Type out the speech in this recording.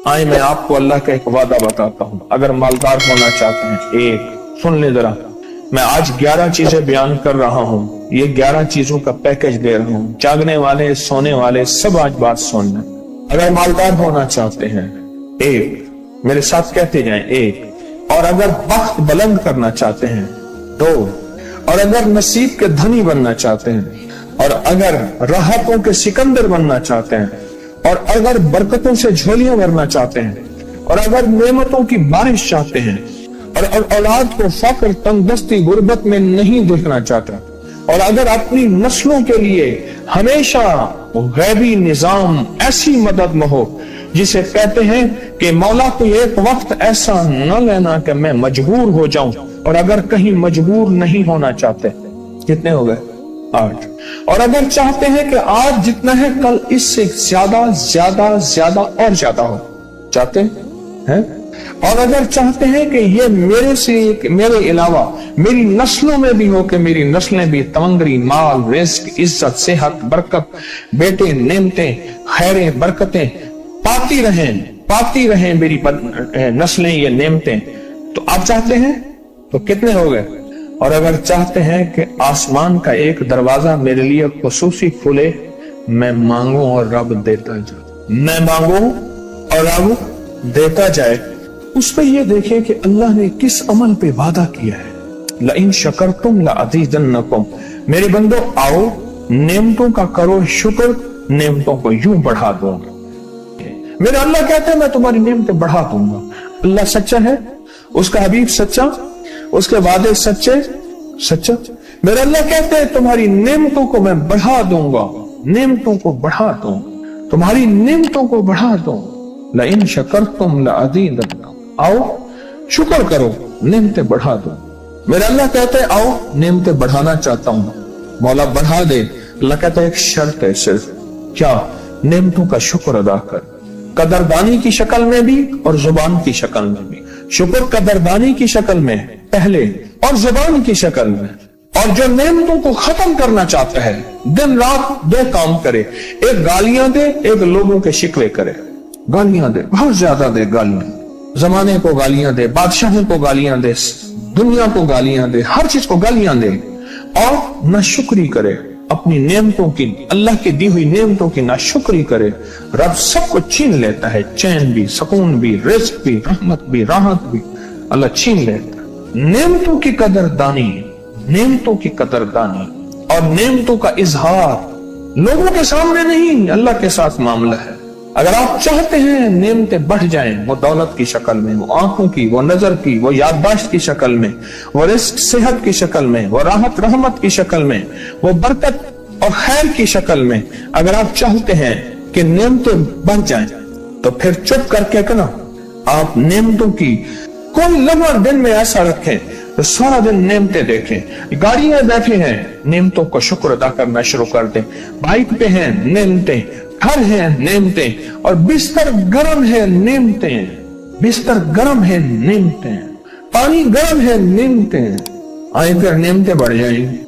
आए मैं आपको अल्लाह का एक वादा बताता हूँ, अगर मालदार होना चाहते हैं, एक सुन ले जरा, मैं आज 11 चीजें बयान कर रहा हूँ, ये 11 चीजों का पैकेज दे रहा हूँ। जागने वाले सोने वाले सब आज बात सुनना। अगर मालदार होना चाहते हैं, एक, मेरे साथ कहते जाएं, एक। और अगर वक्त बुलंद करना चाहते हैं, दो। और अगर नसीब के धनी बनना चाहते हैं, और अगर राहतों के सिकंदर बनना चाहते हैं, और अगर बरकतों से झोलियां भरना चाहते हैं, और अगर नेमतों की बारिश चाहते हैं, और औलाद को फक्र तंगदस्ती गुर्बत में नहीं देखना चाहता, और अगर अपनी नस्लों के लिए हमेशा गैबी निजाम ऐसी मदद में हो जिसे कहते हैं कि मौला को एक वक्त ऐसा न लेना कि मैं मजबूर हो जाऊं, और अगर कहीं मजबूर नहीं होना चाहते, कितने हो गए? 8। और अगर चाहते हैं कि आज जितना है कल इससे ज्यादा ज्यादा ज्यादा और ज्यादा हो, चाहते हैं? और अगर चाहते हैं कि ये मेरे अलावा मेरी नस्लों में भी हो, कि मेरी नस्लें भी तमंगरी, माल, रिस्क, इज्जत, सेहत, बरकत, बेटे, नेमतें, खैरें, बरकतें पाती रहें मेरी नस्लें, ये नेमतें, तो आप चाहते हैं? तो कितने हो गए? और अगर चाहते हैं कि आसमान का एक दरवाजा मेरे लिए खुसूसी खुले, मैं मांगू और रब देता जाए, मैं मांगू और रब देता जाए। उस पर ये देखें कि अल्लाह ने किस अमल पे वादा किया है। लइन शकरतुम लअज़ीदन्नकुम, मेरे बंदो आओ नेमतों का करो शुक्र, नेमतों को यूं बढ़ा दूंगा। मेरा अल्लाह कहता है मैं तुम्हारी नेमतें बढ़ा दूंगा। अल्लाह सच्चा है, उसका हबीब सच्चा, उसके वादे सच्चा। मेरे अल्लाह कहते हैं तुम्हारी नेमतों को मैं बढ़ा दूंगा, नेमतों को बढ़ा दूंगा, तुम्हारी नेमतों को बढ़ा दूंगा। लइन शकरतुम लअज़ीदन्नकुम, आओ शुक्र करो, नेमतें बढ़ा दो। मेरे अल्लाह कहते हैं आओ नेमतें बढ़ाना चाहता हूं, मौला बढ़ा दे। अल्लाह कहता है एक शर्त है सिर्फ, क्या? नेमतों का शुक्र अदा कर, कदरदानी की शक्ल में भी और जुबान की शक्ल में भी। शुक्र कदरदानी की शक्ल में पहले और जुबान की शक्ल में। और जो नेमतों को खत्म करना चाहता है, दिन रात 2 काम करे, एक गालियां दे, एक लोगों के शिकवे करे। गालियां दे, बहुत ज्यादा दे गालियां, जमाने को गालियां दे, बादशाहों को गालियां दे, दुनिया को गालियां दे, हर चीज को गालियां दे, और नाशुक्री करे अपनी नेमतों की, अल्लाह की दी हुई नेमतों की नाशुक्री करे। रब सब कुछ छीन लेता है, चैन भी, सुकून भी, रिज्क भी, रहमत भी, राहत भी अल्लाह छीन लेता है। नेमतों की कदरदानी, नेमतों की कदरदानी और नेमतों का इजहार लोगों के सामने नहीं, अल्लाह के साथ मामला है। अगर आप चाहते हैं नेमतें बढ़ जाएं, वो दौलत की शक्ल में, वो आंखों की, वो नजर की, वो याददाश्त की शक्ल में, वो रिस्क सेहत की शक्ल में, वो राहत रहमत की शक्ल में, वो बरकत और खैर की शक्ल में, अगर आप चाहते हैं कि नेमतें बढ़ जाएं, तो फिर चुप करके ना आप नेमतों की कोई लम्हा दिन में ऐसा रखें तो सारा दिन नेमतें देखें। गाड़ी में बैठे हैं, नेमतों को शुक्र अदा करना शुरू कर दें। बाइक पे हैं, नेमतें, घर है, नेमतें, और बिस्तर गर्म है, नेमतें, बिस्तर गर्म है, नेमतें, पानी गर्म है, नेमतें। आए फिर नेमतें बढ़ जाएंगी।